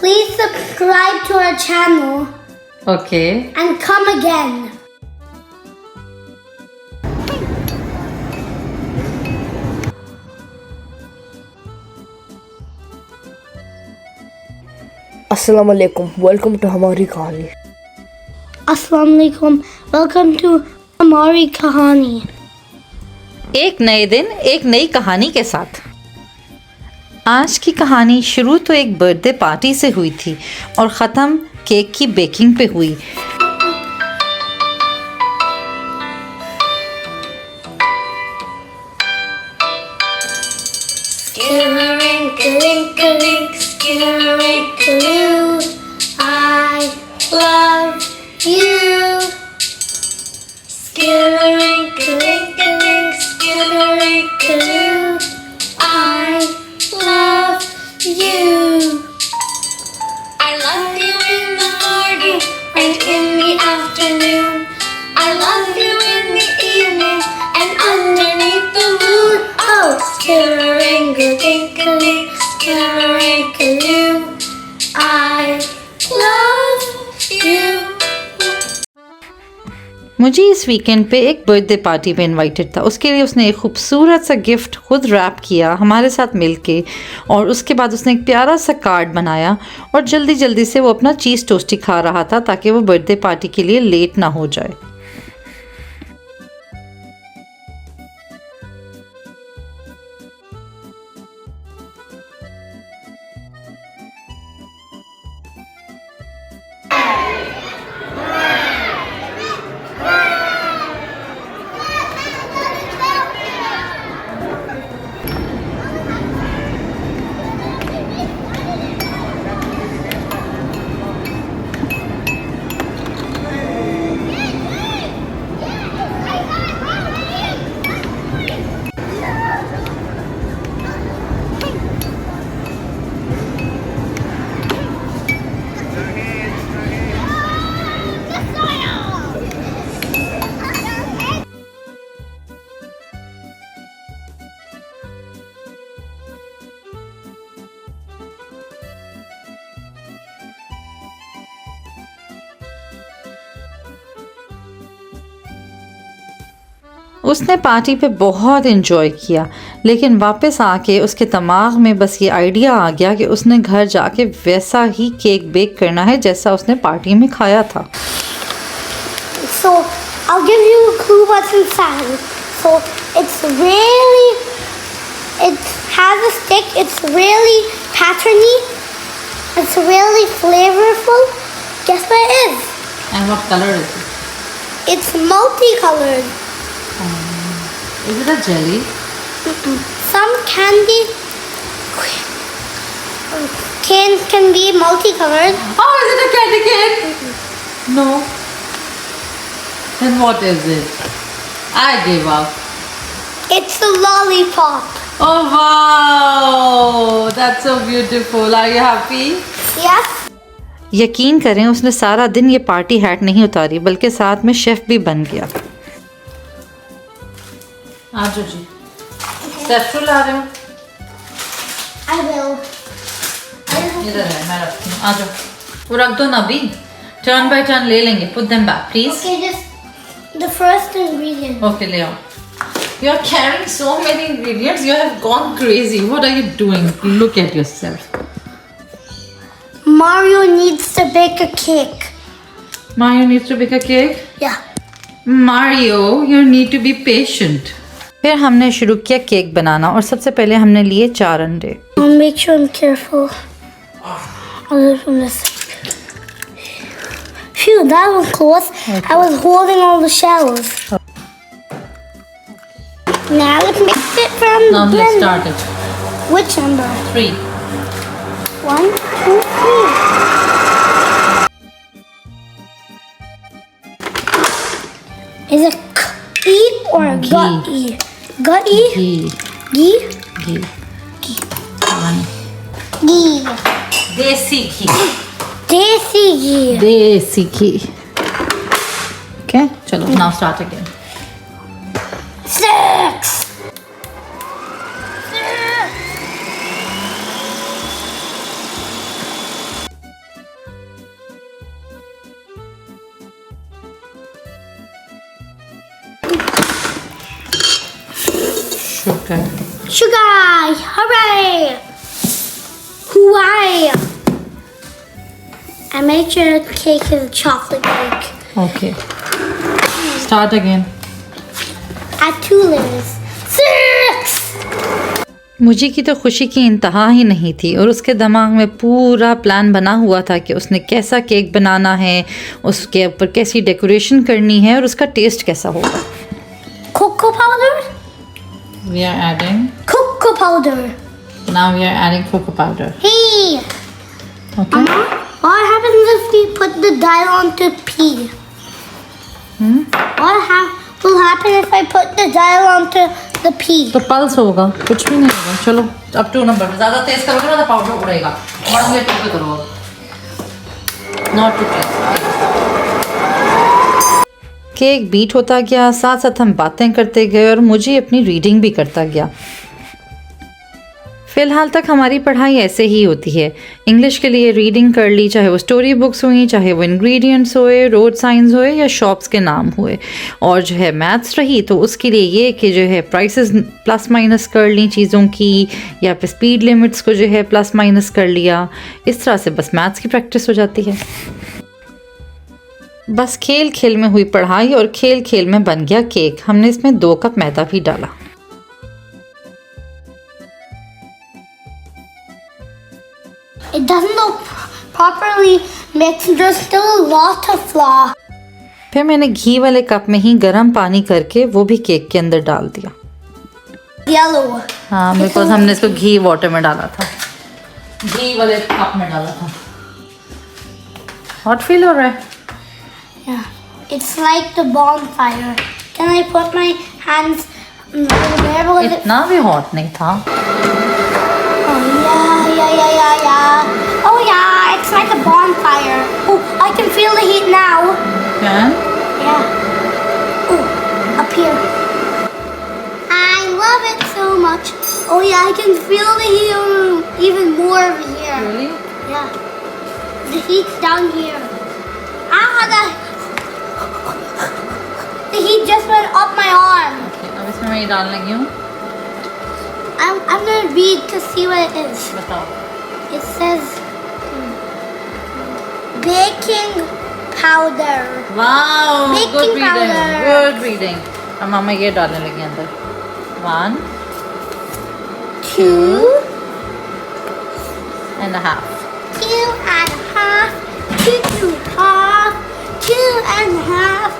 Please subscribe to our channel Okay. and come again. अस्सलाम वालेकुम, welcome to हमारी कहानी। Assalamu alaikum. Welcome to Amari Kahani. एक नए दिन एक नई कहानी के साथ। आज की कहानी शुरू तो एक बर्थडे पार्टी से हुई थी और ख़त्म केक की बेकिंग पे हुई। Skidderink-a-link-a-link, skidderink-a-loo, I love you. Skidderink-a-link-a-link, skidderink-a-loo, I love you. I love you in the morning and in the afternoon. I love you in the evening and underneath the moon. Oh, skidderink-a-dink-a-link, skidderink-a-loo, I love you. मुझे इस weekend पे एक birthday party में invited था। उसके लिए उसने एक खूबसूरत सा गिफ्ट खुद रैप किया हमारे साथ मिलके, और उसके बाद उसने एक प्यारा सा कार्ड बनाया और जल्दी जल्दी से वो अपना चीज़ टोस्टी खा रहा था ताकि वो बर्थडे पार्टी के लिए लेट ना हो जाए। उसने पार्टी पे बहुत इन्जॉय किया, लेकिन वापस आके उसके दिमाग में बस ये आइडिया आ गया कि उसने घर जाके वैसा ही केक बेक करना है जैसा उसने पार्टी में खाया था। So, I'll give you a clue what's inside. So, it has a stick, it's really patterny, it's really flavorful. Guess what it is? And what color is it? It's multicolored. Is it a jelly? Some candy canes can be multicolored. Oh, is it a candy cane? No. Then what is it? I give up. It's a lollipop. Oh wow, that's so beautiful. Are you happy? Yes? यकीन करें उसने सारा दिन ये party hat नहीं उतारी, बल्कि साथ में शेफ भी बन गया। आजो जी, सेफ्रो ला रहे हो? I will. इधर है, मैं रखती हूँ। आजो, वो रख दो ना अभी। टर्न बाय टर्न ले लेंगे। Put them back, please. Okay, just the first ingredient. Okay, ले आओ। You are carrying so many ingredients. You have gone crazy. What are you doing? Look at yourself. Mario needs to bake a cake. Mario needs to bake a cake. Yeah. Mario, you need to be patient. फिर हमने शुरू किया cake बनाना और सबसे पहले हमने लिए 4 अंडे। I'll make sure I'm careful. I'll do it from this. Phew, that was close. I was holding all the shells. Now let's mix it from Now the let's blender. start it. Which number? 3. 1, 2, 3. Is it k-e or a Ghee. gut-e? Gut-e? Ghee. Ghee? Ghee. One. Ghee. Desi ghee. Desi ghee. Desi ghee. Okay, chalo, now start again. 6. Sugar. Sugar! Hooray! Hooray! I made sure the cake is a chocolate cake. Okay. Start again. Add 2 layers. 6! मुझे की तो खुशी की इंतहा ही नहीं थी और उसके दिमाग में पूरा प्लान बना हुआ था कि उसने कैसा केक बनाना है, उसके ऊपर कैसी डेकोरेशन करनी है और उसका टेस्ट कैसा होगा. Cocoa powder? We are adding. Cocoa powder. Now we are adding cocoa powder. Hey! Okay. What happens if we put the dial onto P? What will happen if I put the dial onto the P? तो pulse होगा, कुछ भी नहीं होगा. चलो अब 2 number. ज़्यादा तेज करोगे ना तो पाउडर उड़ेगा. बढ़िया टू पे करो. Not too fast. Cake beat होता गया, साथ साथ हम बातें करते गए और मुझे अपनी रीडिंग भी करता गया. फ़िलहाल तक हमारी पढ़ाई ऐसे ही होती है. इंग्लिश के लिए रीडिंग कर ली, चाहे वो स्टोरी बुक्स हुई, चाहे वो इंग्रेडिएंट्स हुए, रोड साइंस हुए या शॉप्स के नाम हुए. और जो है मैथ्स रही तो उसके लिए ये कि जो है प्राइसेस प्लस माइनस कर ली चीज़ों की, या फिर स्पीड लिमिट्स को जो है प्लस माइनस कर लिया. इस तरह से बस मैथ्स की प्रैक्टिस हो जाती है. बस खेल खेल में हुई पढ़ाई और खेल खेल में बन गया केक. हमने इसमें 2 कप मैदा भी डाला. It doesn't look properly mixed. There's still a lot of flour. फिर मैंने घी वाले कप में ही गर्म पानी करके वो भी केक के अंदर डाल दिया. Yellow. हाँ, बिकॉज हमने इसको घी वाटर में डाला था, घी वाले कप में डाला था. हॉट फील हो रहा है? Yeah. It's like the bonfire. Can I put my hands there? Because it... इतना भी हॉट नहीं था. Oh, yeah. Oh, yeah, it's like a bonfire. Oh, I can feel the heat now. Can? Yeah. Oh, up here. I love it so much. Oh, yeah, I can feel the heat even more over here. Really? Yeah. The heat's down here. The heat just went up my arm. Okay, अब इसमें मैं ये डालने लगी हूँ. I'm gonna read to see what it is. बताओ. It says baking powder. Wow, Baking good reading. powder. Good reading. अब मामा ये डालने लगी अंदर. 1 2 and a half. 2 and a half. 2 and a half. 2 and a half.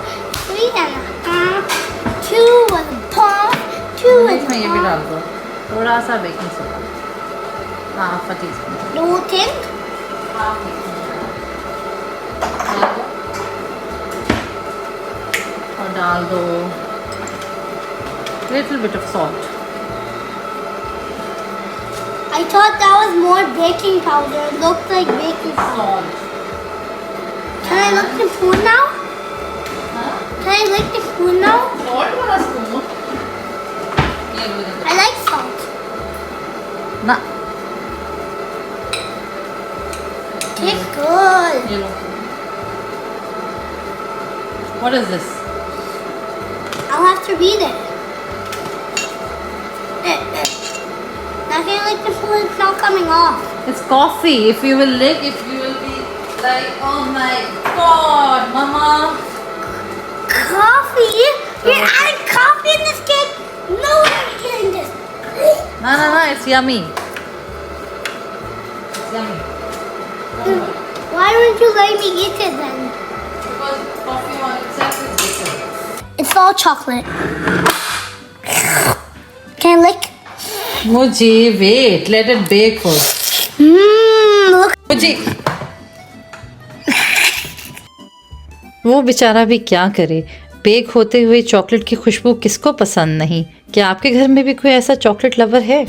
3 and a half. 2 and a half. 2 and इसमें a ये भी डाल half. दो. थोड़ा सा baking soda. Half tea spoon. The whole thing. Half tea spoon. डाल दो. और डाल दो little bit of salt. I thought that was more baking powder. It looked like baking powder. Salt. Can I lick the spoon now? हाँ? Can I lick the spoon now? Salt वाला spoon. ये लो इधर. I like salt. ना. Tastes good. ये लो. What is this? I'll have to read it. Now can I lick the spoon? It's not coming off. It's coffee. If you will lick it, you will be like, oh my god, mama. Coffee? You're adding coffee in this cake? No, you're getting this. No, it's yummy. It's yummy. Why wouldn't you let me eat it then? Because coffee on itself is bitter. It's all chocolate. Can I lick? Muji, wait. Let it bake first. Look. Muji. वो बेचारा भी क्या करे. Bake होते हुए chocolate की खुशबू किसको पसंद नहीं. क्या आपके घर में भी कोई ऐसा चॉकलेट लवर है?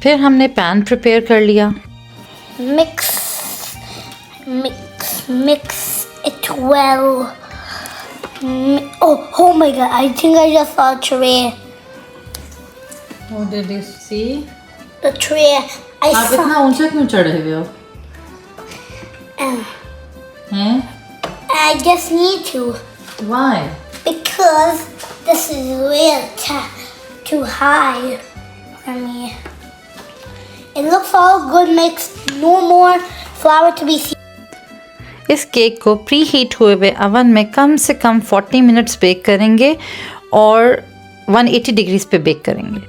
फिर हमने पैन प्रिपेयर कर लिया. Mix it well. Oh my god, I think I just saw a tray. What did you see? The tray. आप इतना ऊंचा क्यों चढ़े हुए हो? हैं? I just need to. Why? Because this is real too high for me. It looks all good, makes no more flour to be seen. इस cake को प्री हीट हुए हुए अवन में कम से कम 40 मिनट्स बेक करेंगे और 180 डिग्रीज पे bake करेंगे।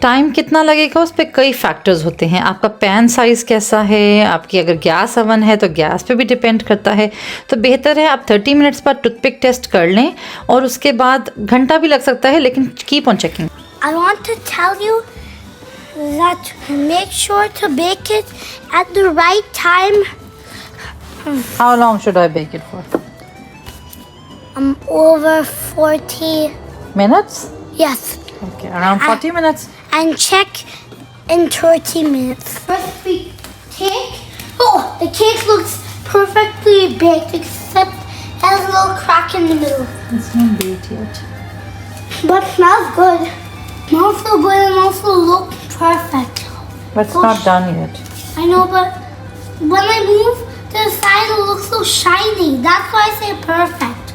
टाइम कितना लगेगा उस पर कई फैक्टर्स होते हैं। आपका पैन साइज़ कैसा है, आपकी अगर गैस अवन है तो गैस पे भी डिपेंड करता है। तो बेहतर है आप 30 मिनट्स बाद टूथपिक टेस्ट कर लें और उसके बाद घंटा भी लग सकता है, लेकिन keep on checking. I want to tell you that make sure to bake it at the right time. How long should I bake it for? Over 40 Minutes? yes. Okay, around 40 minutes. And check in 30 minutes. First we take. Oh, the cake looks perfectly baked except it has a little crack in the middle. It's not baked yet. But smells good. Smells so good and also look perfect. But it's Oh, not done yet. I know, but when I move to the side, it looks so shiny. That's why I say perfect.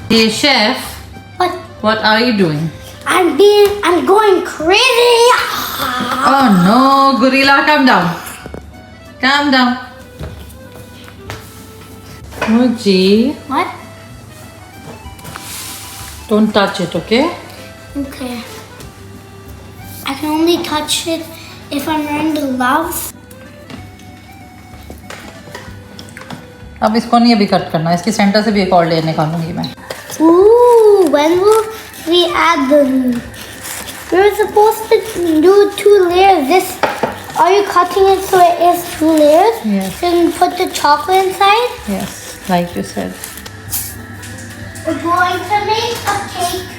Hey chef, But what are you doing? I'm going crazy. Oh no, gorilla, calm down. Calm down. Muji, What? don't touch it, okay? Okay. I can only touch it if I'm wearing the gloves. अब इसको नहीं अभी cut करना, इसकी centre से भी एक और लेयर निकालूंगी मैं। Ooh, when will we add the? We're supposed to do 2 layers. This, are you cutting it so it is 2 layers? Yes. So you can put the chocolate inside. Yes, like you said. We're going to make a cake.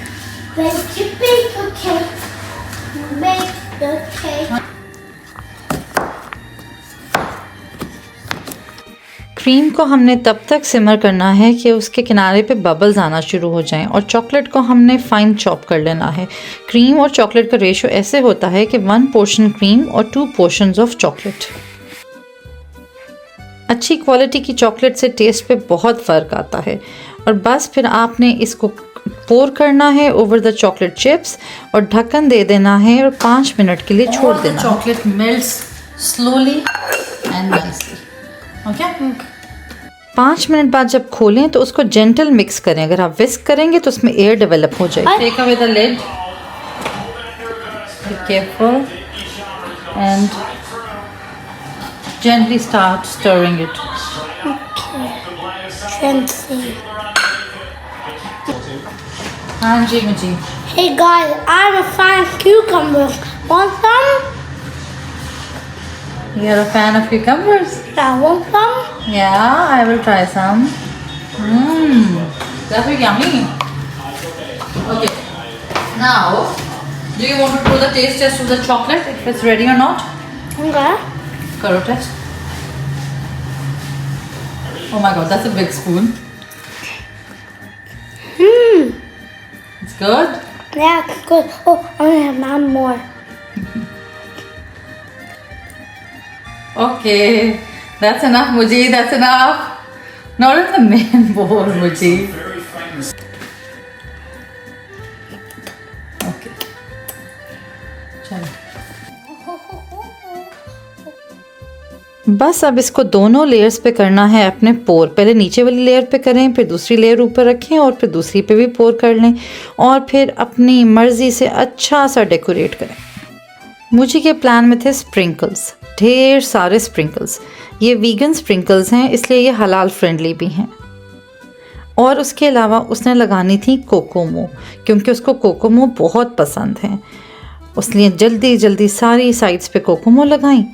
When you bake a cake, you make the cake. Cream को हमने तब तक सिमर करना है कि उसके किनारे पे बबल्स आना शुरू हो जाएं और चॉकलेट को हमने फाइन चॉप कर लेना है। क्रीम और चॉकलेट का रेशो ऐसे होता है कि 1 पोर्शन क्रीम और 2 पोर्शंस ऑफ चॉकलेट। अच्छी क्वालिटी की चॉकलेट से टेस्ट पे बहुत फ़र्क आता है। और बस फिर आपने इसको पोर करना है ओवर द चॉकलेट चिप्स और ढक्कन दे देना है और 5 मिनट के लिए छोड़ देना। Chocolate melts slowly and nicely. Okay, 5 minute बाद जब खोलें तो उसको जेंटल मिक्स करें। अगर आप विस्क करेंगे तो उसमें एयर डेवलप हो जाए। Take away the lid, be careful and gently start stirring it. Fancy. हाँ जी मुझे। Hey guys, I'm a fan of cucumber. Want some? You're a fan of cucumbers? Yeah, want some? Yeah, I will try some. That will be yummy. Okay. Now, do you want to do the taste test of the chocolate if it's ready or not? Okay. Karo test. Oh my god, that's a big spoon. It's good. Yeah, good. Oh, I'm gonna have none more. Okay, that's enough, Muji. That's enough. Not in the main bowl, Muji. Okay. चलो। बस अब इसको दोनों layers पे करना है अपने पोर। पहले नीचे वाली लेयर पे करें, फिर दूसरी लेयर ऊपर रखें और फिर दूसरी पे भी पोर कर लें और फिर अपनी मर्ज़ी से अच्छा सा डेकोरेट करें। मुझे के प्लान में थे स्प्रिंकल्स, ढेर सारे स्प्रिंकल्स। ये वीगन स्प्रिंकल्स हैं, इसलिए ये हलाल फ्रेंडली भी हैं। और उसके अलावा उसने लगानी थी कोकोमो, क्योंकि उसको कोकोमो बहुत पसंद हैं। उसने जल्दी जल्दी सारी साइड्स पे कोकोमो लगाई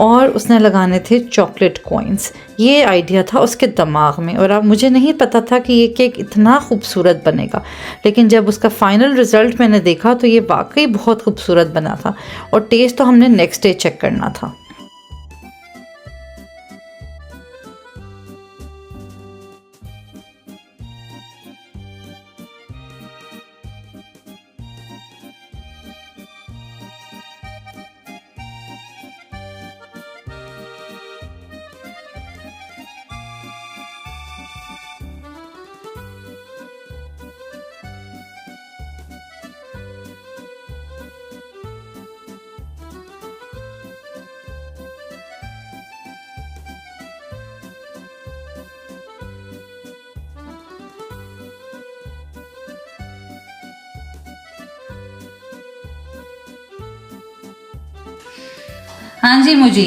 और उसने लगाने थे चॉकलेट कॉइन्स। ये आइडिया था उसके दिमाग में और अब मुझे नहीं पता था कि ये केक इतना खूबसूरत बनेगा, लेकिन जब उसका फाइनल रिज़ल्ट मैंने देखा तो ये वाकई बहुत खूबसूरत बना था और टेस्ट तो हमने नेक्स्ट डे चेक करना था। हाँ जी मुझे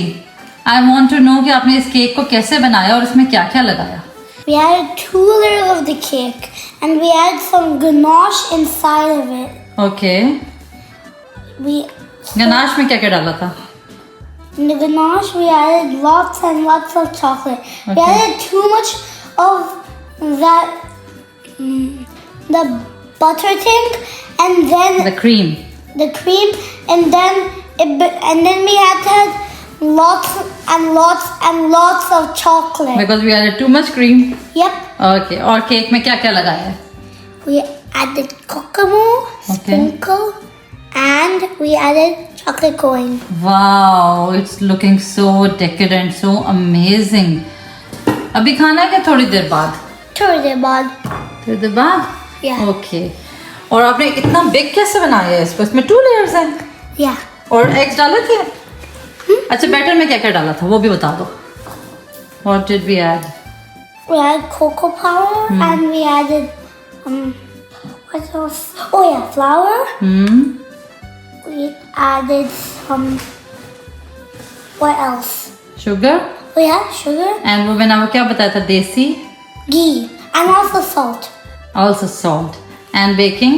आई वॉन्ट टू नो कि आपने इस केक को कैसे बनाया और इसमें क्या क्या लगाया. We added 2 layers of the cake and we added some ganache inside of it. Okay. We ganache में क्या क्या डाला था? In the ganache, we added lots and lots of chocolate. We Okay. added too much of that, the butter thing, and then The cream. the cream, and then we had to add lots and lots and lots of chocolate. Because we added too much cream. Yep. Okay. और cake में क्या क्या लगाया है? We added cocoa, sprinkle, and we added chocolate coin. Wow, it's looking so decorant, so amazing. अभी खाना है क्या थोड़ी देर बाद? थोड़ी देर बाद. थोड़ी देर बाद? Yeah. ओके. और आपने इतना बिग कैसे बनाया है इसको? इसमें 2 लेयर्स हैं. Yeah. और एग्स डाले थे? अच्छा, बैटर में क्या क्या डाला था वो भी बता दो. What did we add? We added cocoa powder and we added what else? Oh yeah, flour. We added some. What else? Sugar. Oh yeah, sugar, and वो मैंने वो क्या बताया था? देसी. ghee, and also salt Also salt. And baking.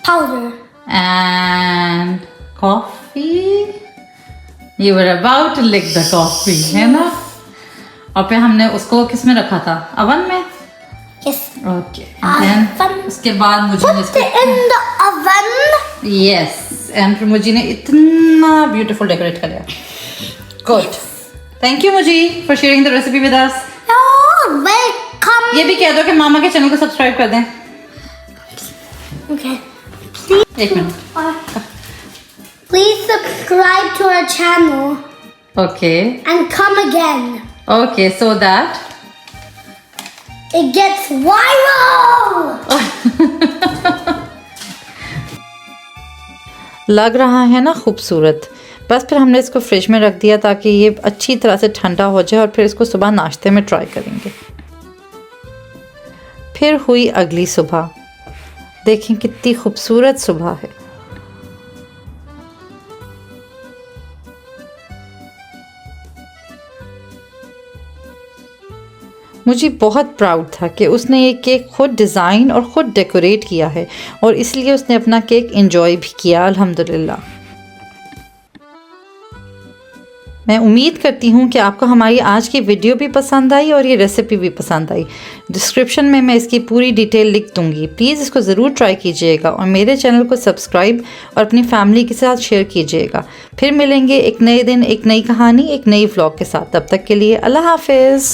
powder. And coffee. You were about to lick the coffee, है ना? और फिर हमने उसको किस में रखा था? अवन में? Yes. Okay. And then Oven. उसके बाद मुझे ने Put it in the oven. Yes. And फिर मुझे ने इतना ब्यूटीफुल डेकोरेट कर दिया. गुड. थैंक यू मुझी for sharing the recipe with us. Oh, welcome. ये भी कह दो कि मामा के चैनल को सब्सक्राइब कर दें. Okay. एक minute. Please subscribe to our channel okay. and come again. Okay, so that It gets viral. लग रहा है ना खूबसूरत. बस फिर हमने इसको फ्रिज में रख दिया ताकि ये अच्छी तरह से ठंडा हो जाए और फिर इसको सुबह नाश्ते में ट्राई करेंगे. फिर हुई अगली सुबह. देखें कितनी खूबसूरत सुबह है. मुझे बहुत प्राउड था कि उसने ये केक खुद डिज़ाइन और ख़ुद डेकोरेट किया है और इसलिए उसने अपना केक एंजॉय भी किया अल्हम्दुलिल्लाह. मैं उम्मीद करती हूँ कि आपको हमारी आज की वीडियो भी पसंद आई और ये रेसिपी भी पसंद आई. डिस्क्रिप्शन में मैं इसकी पूरी डिटेल लिख दूँगी. प्लीज़ इसको ज़रूर ट्राई कीजिएगा और मेरे चैनल को सब्सक्राइब और अपनी फैमिली के साथ शेयर कीजिएगा. फिर मिलेंगे एक नए दिन, एक नई कहानी, एक नई व्लॉग के साथ. तब तक के लिए अल्लाह हाफिज़.